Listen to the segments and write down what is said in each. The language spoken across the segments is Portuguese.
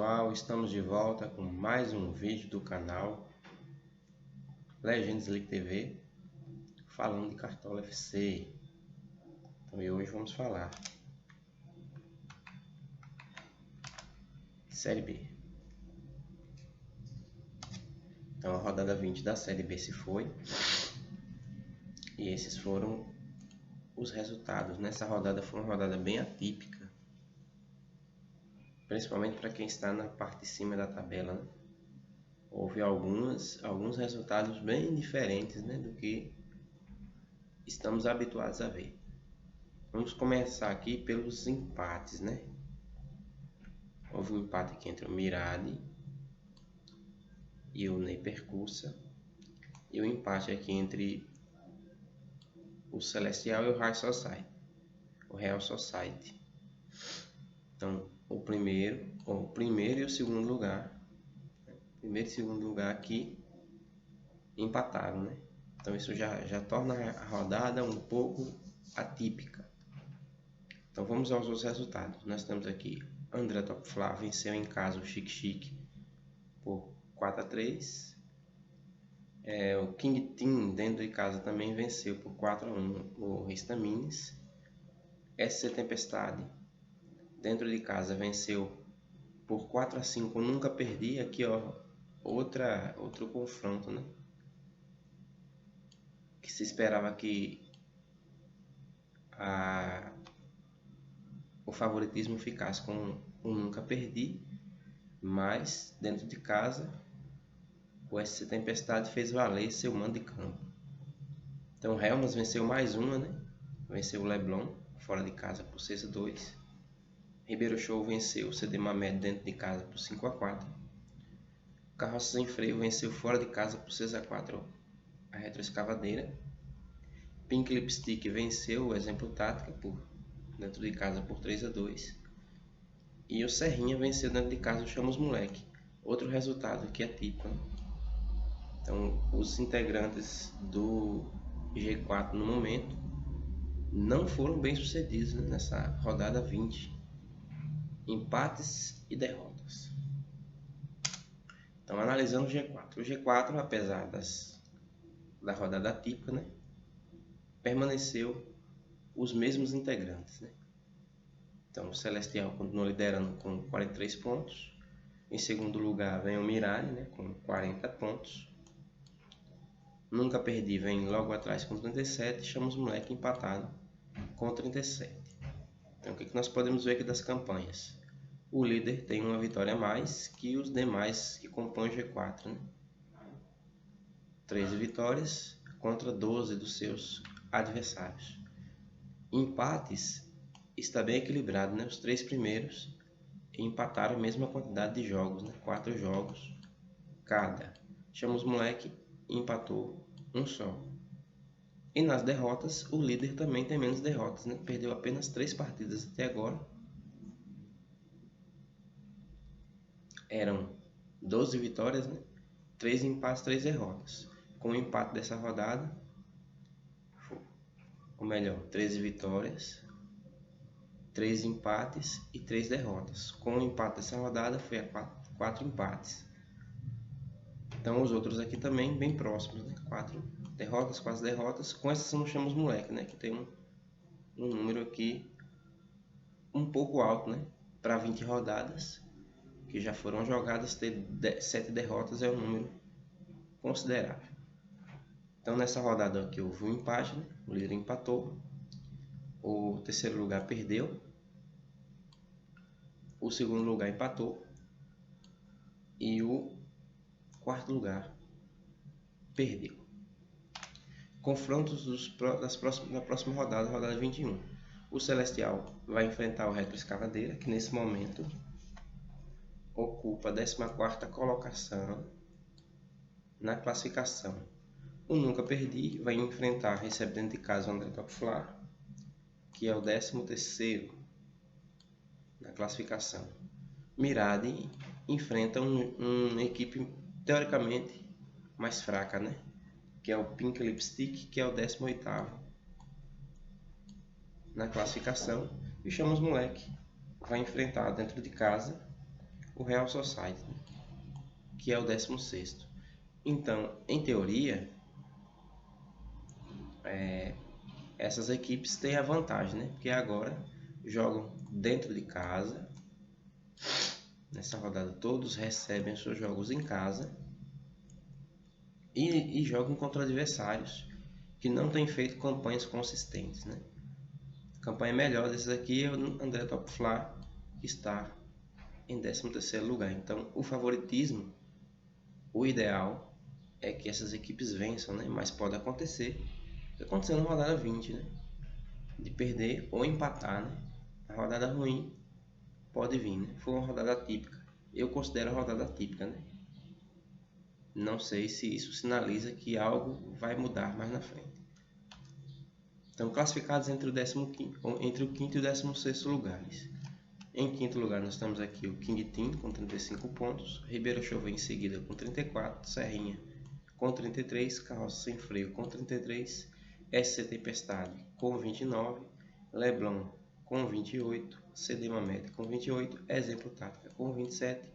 pessoal, estamos de volta com mais um vídeo do canal Legendas League TV, falando de Cartola FC. Então, hoje vamos falar Série B. Então, a rodada 20 da Série B se foi, e esses foram os resultados. Nessa rodada foi uma rodada bem atípica, principalmente para quem está na parte de cima da tabela, né? Houve alguns resultados bem diferentes, né, do que estamos habituados a ver. Vamos começar aqui pelos empates, né? Houve um empate aqui entre o Mirade e o Ney Percussa, e o empate aqui entre o Celestial e o Real Society. Então, o primeiro e o segundo lugar, aqui empataram, né? Então isso já torna a rodada um pouco atípica. Então vamos aos outros resultados. Nós temos aqui André Top Fla venceu em casa o Chique Chique por 4-3. O King Team dentro de casa também venceu por 4-1 o Histamines. SC Tempestade dentro de casa venceu por 4-5 o Nunca Perdi. Aqui, ó, outro confronto, né? Que se esperava que o favoritismo ficasse com o Nunca Perdi, mas dentro de casa o SC Tempestade fez valer seu mando de campo. Então o Helmas venceu mais uma, né? Venceu o Leblon fora de casa por 6-2. Ribeiro Show venceu o CD Mamed dentro de casa por 5-4. Carroça Sem Freio venceu fora de casa por 6-4 a Retroescavadeira. Pink Lipstick venceu o Exemplo Tática dentro de casa por 3-2. E o Serrinha venceu dentro de casa o Chamos Moleque. Outro resultado que é típico, né? Então, os integrantes do G4 no momento não foram bem sucedidos, né, nessa rodada 20. Empates e derrotas. Então, analisando o G4. O G4, apesar da rodada atípica, né, permaneceu os mesmos integrantes, né? Então, o Celestial continua liderando com 43 pontos. Em segundo lugar vem o Mirade, né, com 40 pontos. Nunca Perdi vem logo atrás com 37. Chamos Moleque empatado com 37. Então, o que nós podemos ver aqui das campanhas? O líder tem uma vitória a mais que os demais que compõem o G4, né? 13 vitórias contra 12 dos seus adversários. Empates está bem equilibrado, né? Os 3 primeiros empataram a mesma quantidade de jogos, né? 4 jogos cada. Chamos Moleque empatou um só. E nas derrotas, o líder também tem menos derrotas, né? Perdeu apenas 3 partidas até agora. Eram 12 vitórias, né? 3 empates, 3 derrotas. Com o empate dessa rodada, ou melhor, 13 vitórias, 3 empates e 3 derrotas. Com o empate dessa rodada foi a 4 empates. Então os outros aqui também bem próximos, né? 4 derrotas, 4 derrotas. Com exceção do Chamos Moleque, né? Que tem um número aqui um pouco alto, né? Para 20 rodadas que já foram jogadas, ter 7 derrotas é um número considerável. Então nessa rodada aqui houve um empate, né? O líder empatou, o terceiro lugar perdeu, o segundo lugar empatou e o quarto lugar perdeu. Confrontos da próxima rodada, rodada 21. O Celestial vai enfrentar o Retroescavadeira, que nesse momento ocupa a 14ª colocação na classificação. O Nunca Perdi vai enfrentar, recebe dentro de casa o André Top Fla, que é o 13º na classificação. Mirade enfrenta uma equipe teoricamente mais fraca, né? Que é o Pink Lipstick, que é o 18º na classificação. E o Chamos Moleque vai enfrentar dentro de casa o Real Society, né? Que é o 16º. Então, em teoria, essas equipes têm a vantagem, né? Porque agora jogam dentro de casa. Nessa rodada todos recebem os seus jogos em casa e jogam contra adversários que não têm feito campanhas consistentes, né? A campanha melhor desses aqui é o André Top Fla, que está em 13º lugar. Então, o favoritismo, o ideal é que essas equipes vençam, né? Mas pode acontecer, o que aconteceu na rodada 20, né? De perder ou empatar, né? A rodada ruim pode vir, né? Foi uma rodada típica. Eu considero a rodada típica, né? Não sei se isso sinaliza que algo vai mudar mais na frente. Então, classificados entre o 15º e o 16º lugares. Em quinto lugar nós temos aqui o King Team com 35 pontos, Ribeira Chauvin em seguida com 34, Serrinha com 33, Carroça Sem Freio com 33, SC Tempestade com 29, Leblon com 28, CD Mamed com 28, Exemplo Tática com 27,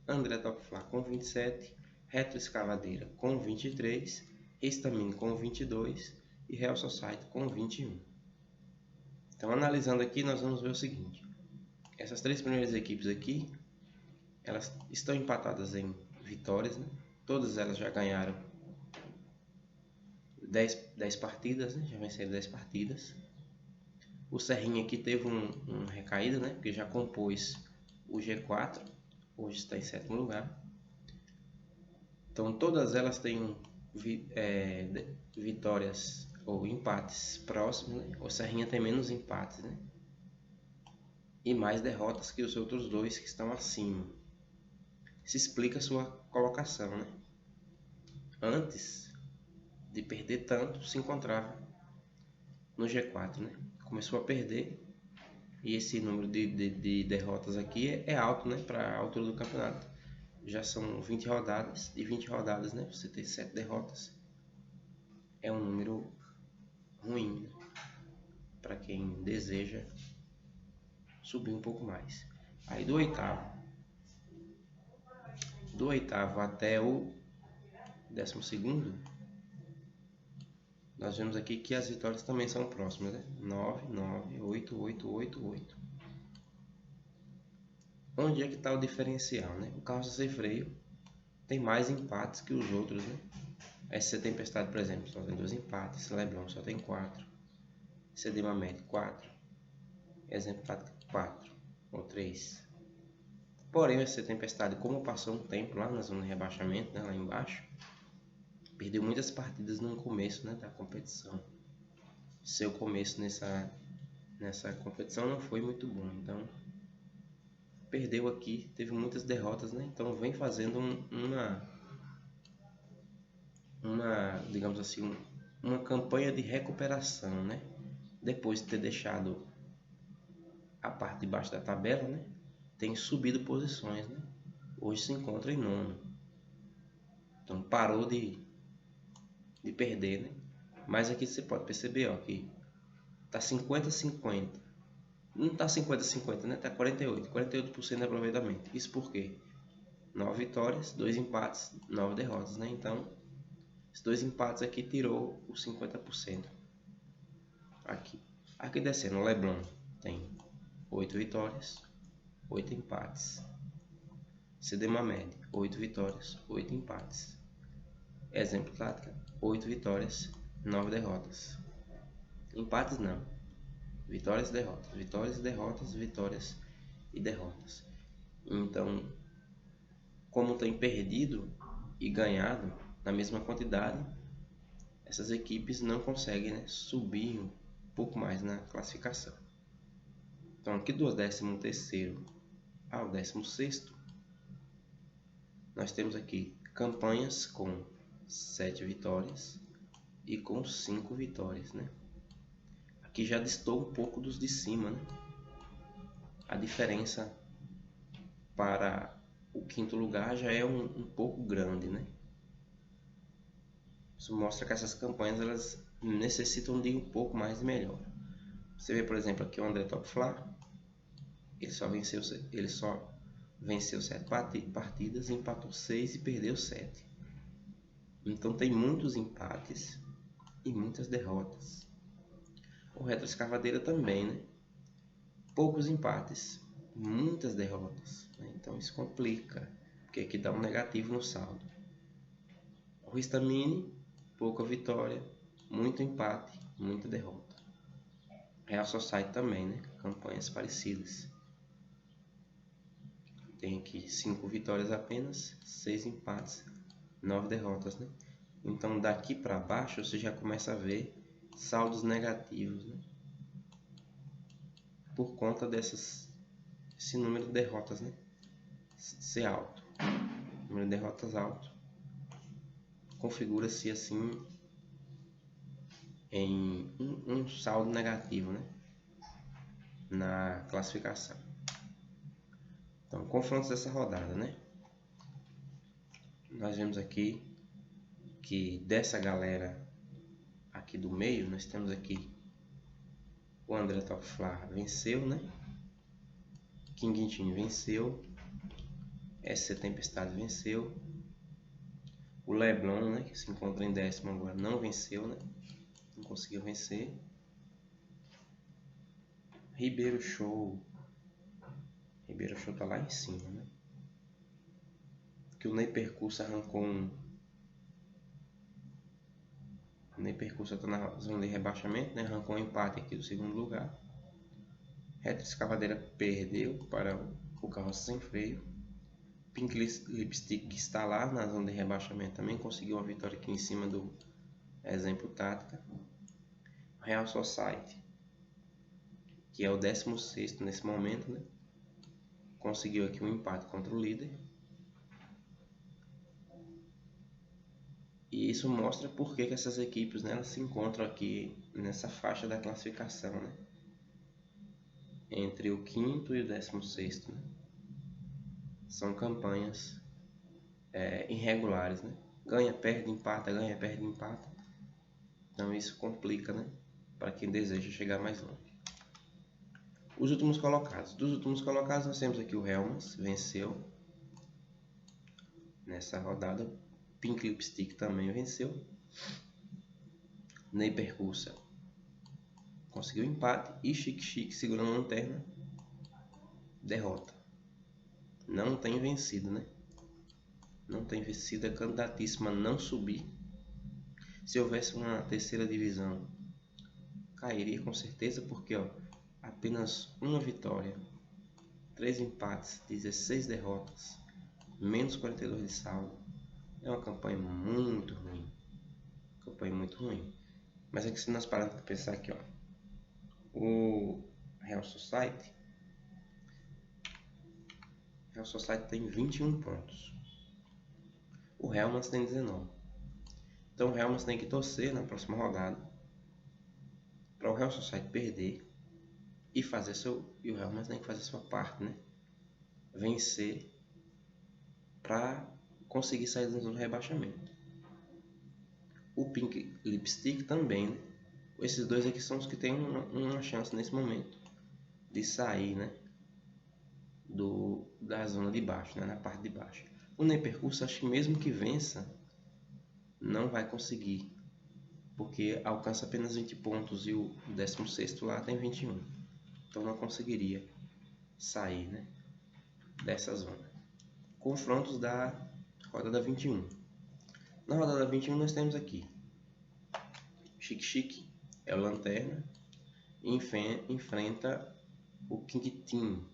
André Top Fla com 27, Retro Escavadeira com 23, Estamine com 22 e Real Society com 21. Então, analisando aqui, nós vamos ver o seguinte. Essas três primeiras equipes aqui, elas estão empatadas em vitórias, né? Todas elas já ganharam 10 partidas, né? Já venceram 10 partidas. O Serrinha aqui teve um recaída, né? Porque já compôs o G4, hoje está em 7º lugar. Então todas elas têm vitórias ou empates próximos, né? O Serrinha tem menos empates, né? E mais derrotas que os outros dois que estão acima. Se explica a sua colocação, né? Antes de perder tanto, se encontrava no G4, né? Começou a perder e esse número de derrotas aqui é alto, né? Para a altura do campeonato. Já são 20 rodadas, e 20 rodadas, né? Você ter 7 derrotas é um número ruim, né? Para quem deseja subir um pouco mais. Aí do oitavo até o 12º, nós vemos aqui que as vitórias também são próximas, né? 9, 9, 8, 8, 8, 8. Onde é que está o diferencial, né? O Carroça Sem Freio tem mais empates que os outros, né? SC Tempestade, por exemplo, só tem 2 empates. Leblon só tem 4. CD Mamed 4. Exemplo 4 ou 3. Porém, o SC Tempestade, como passou um tempo lá na zona de rebaixamento, né, lá embaixo, perdeu muitas partidas no começo, né, da competição. Seu começo nessa competição não foi muito bom, então perdeu aqui, teve muitas derrotas, né? Então vem fazendo digamos assim, uma campanha de recuperação, né? Depois de ter deixado a parte de baixo da tabela, né? Tem subido posições, né? Hoje se encontra em 9º. Então parou de perder, né? Mas aqui você pode perceber, ó, que tá 50-50. Não tá 50-50, né? Tá 48% de aproveitamento. Isso por quê? 9 vitórias, 2 empates, 9 derrotas, né? Então, esses 2 empates aqui tirou os 50%. Aqui descendo, o Leblon tem 8 vitórias, 8 empates. CD Mamed, 8 vitórias, 8 empates. Exemplo Tática, 8 vitórias, 9 derrotas. Empates não. Vitórias e derrotas, vitórias e derrotas, vitórias e derrotas. Então, como tem perdido e ganhado na mesma quantidade, essas equipes não conseguem, né, subir um pouco mais na classificação. Então, aqui do 13º ao 16º, nós temos aqui campanhas com 7 vitórias e com 5 vitórias, né? Aqui já distou um pouco dos de cima, né? A diferença para o 5º lugar já é um pouco grande, né? Isso mostra que essas campanhas elas necessitam de um pouco mais de melhora. Você vê, por exemplo, aqui o André Top Fla, ele só venceu 7 partidas, empatou 6 e perdeu 7. Então tem muitos empates e muitas derrotas. O retroescavadeira também, né? Poucos empates, muitas derrotas, né? Então isso complica, porque aqui dá um negativo no saldo. O Ristamine, pouca vitória, muito empate, muita derrota. Real Society também, né? Campanhas parecidas. Tem aqui 5 vitórias apenas, 6 empates, 9 derrotas, né? Então daqui para baixo você já começa a ver saldos negativos, né? Por conta desse número de derrotas, né? Ser alto. O número de derrotas alto configura-se assim em um saldo negativo, né? Na classificação. Então, confrontos dessa rodada, né? Nós vemos aqui que dessa galera aqui do meio, nós temos aqui o André Top Fla venceu, né? King Team venceu, SC Tempestade venceu, o Leblon, né, que se encontra em 10º agora, não venceu, né? Não conseguiu vencer. Ribeiro Show tá lá em cima, né? Que o Ney Percurso arrancou O Ney Percurso tá na zona de rebaixamento, né? Arrancou um empate aqui do 2º lugar. Retroescavadeira perdeu para o Carroça Sem Freio. Pink Lipstick, que está lá na zona de rebaixamento, também conseguiu uma vitória aqui em cima do Exemplo Tática. Real Society, que é o 16º nesse momento, né? Conseguiu aqui um empate contra o líder. E isso mostra por que essas equipes, né, elas se encontram aqui nessa faixa da classificação, né? Entre o 5º e o 16º, né? São campanhas irregulares, né? Ganha, perde, empata, ganha, perde, empata. Então isso complica, né? Para quem deseja chegar mais longe. Os últimos colocados. Dos últimos colocados nós temos aqui o Helmas, venceu nessa rodada. Pink Lipstick também venceu. Ney Percursa conseguiu empate. E Chique Chique, segurando a lanterna, derrota. Não tem vencido, né? Não tem vencido, é candidatíssima a não subir. Se houvesse uma 3ª divisão, cairia com certeza, porque ó, apenas uma vitória, 3 empates, 16 derrotas, menos 42 de saldo. É uma campanha muito ruim. Mas é que se nós pararmos para pensar aqui, ó, o Real Society tem 21 pontos. O Helmans tem 19. Então o Helmans tem que torcer na próxima rodada para o Real Society perder e o Helmans tem que fazer sua parte, né? Vencer para conseguir sair da zona de rebaixamento. O Pink Lipstick também, né? Esses dois aqui são os que têm uma chance nesse momento de sair, né? Da zona de baixo, né? Na parte de baixo. O Ney Percurso, acho que mesmo que vença, não vai conseguir, porque alcança apenas 20 pontos e o 16º lá tem 21. Então não conseguiria sair, né, dessa zona. Confrontos da rodada 21. Na rodada 21 nós temos aqui Chique Chique, é o Lanterna, e enfrenta o King Team.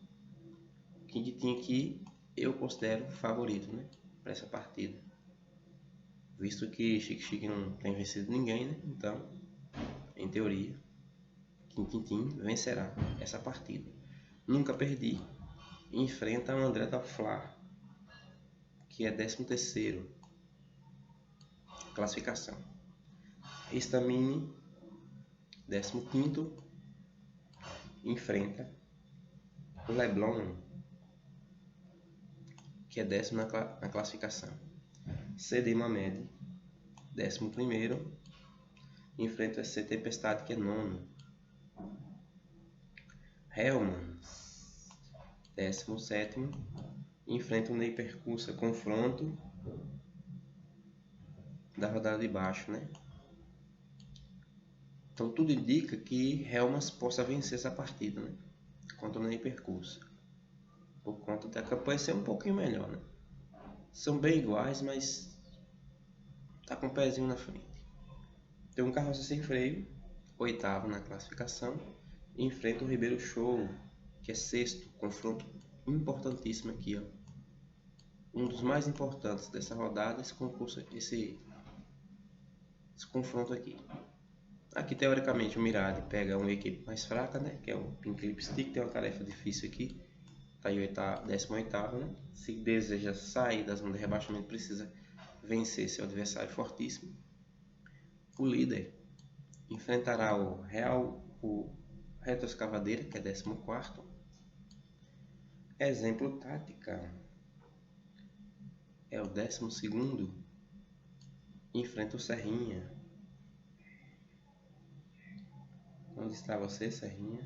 O King Team aqui eu considero favorito, né, para essa partida, visto que Chique Chique não tem vencido ninguém, né? Então, em teoria, King Team vencerá essa partida. Nunca Perdi enfrenta o André Top Fla, que é 13º classificação. Ristamine, 15º, enfrenta o Leblon, que é 10º na classificação. CD Mamed, 11º, enfrenta o SC Tempestade, que é 9º. Hellman, 17º, enfrenta o Ney Percussa, confronto da rodada de baixo, né? Então tudo indica que Helmas possa vencer essa partida, né? Contra o Ney Percussa, por conta da campanha ser um pouquinho melhor, né? São bem iguais, mas tá com um pezinho na frente. Tem um Carroça Sem Freio, oitavo na classificação, e enfrenta o Ribeiro Show, que é sexto, confronto importantíssimo aqui, ó. Um dos mais importantes dessa rodada, esse confronto aqui. Aqui teoricamente o Mirade pega uma equipe mais fraca, né? Que é o Pink Lipstick, tem uma tarefa difícil aqui. Tá em 18º, né? Se deseja sair da zona de rebaixamento, precisa vencer seu adversário fortíssimo. O líder enfrentará o Retroescavadeira, que é 14º. Exemplo Tática é o 12º. Enfrenta o Serrinha. Onde está você, Serrinha?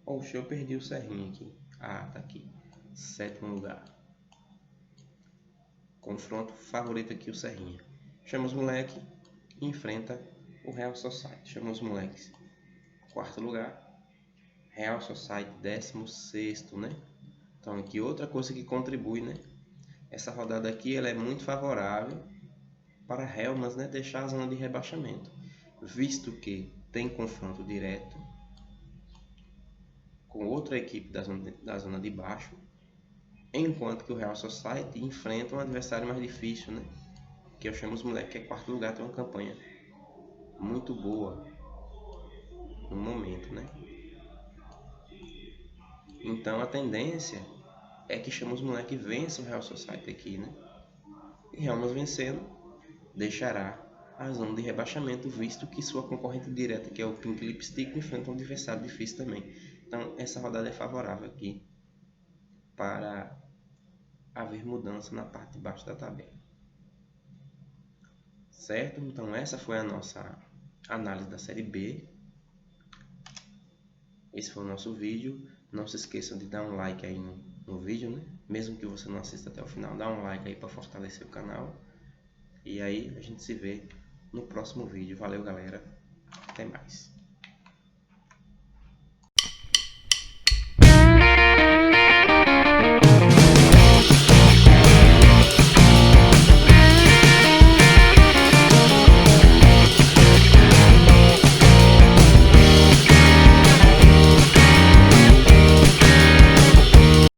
Oxe, eu perdi o Serrinha aqui. Ah, tá aqui. 7º lugar. Confronto favorito aqui, o Serrinha. Chama os moleque e enfrenta o Real Society. Chama os moleques. 4º lugar. Real Society 16º, né? Então aqui outra coisa que contribui, né? Essa rodada aqui ela é muito favorável para Helmas, né? Deixar a zona de rebaixamento, visto que tem confronto direto com outra equipe da zona de baixo, enquanto que o Real Society enfrenta um adversário mais difícil, né? Que eu chamo os moleques, que é 4º lugar, tem uma campanha muito boa no momento, né? Então a tendência é que chama os moleques e vença o Real Society aqui, né? E Helmas vencendo deixará a zona de rebaixamento, visto que sua concorrente direta, que é o Pink Lipstick, enfrenta um adversário difícil também. Então essa rodada é favorável aqui para haver mudança na parte de baixo da tabela. Certo? Então essa foi a nossa análise da Série B. Esse foi o nosso vídeo. Não se esqueçam de dar um like aí no vídeo, né? Mesmo que você não assista até o final, dá um like aí para fortalecer o canal. E aí a gente se vê no próximo vídeo. Valeu, galera. Até mais.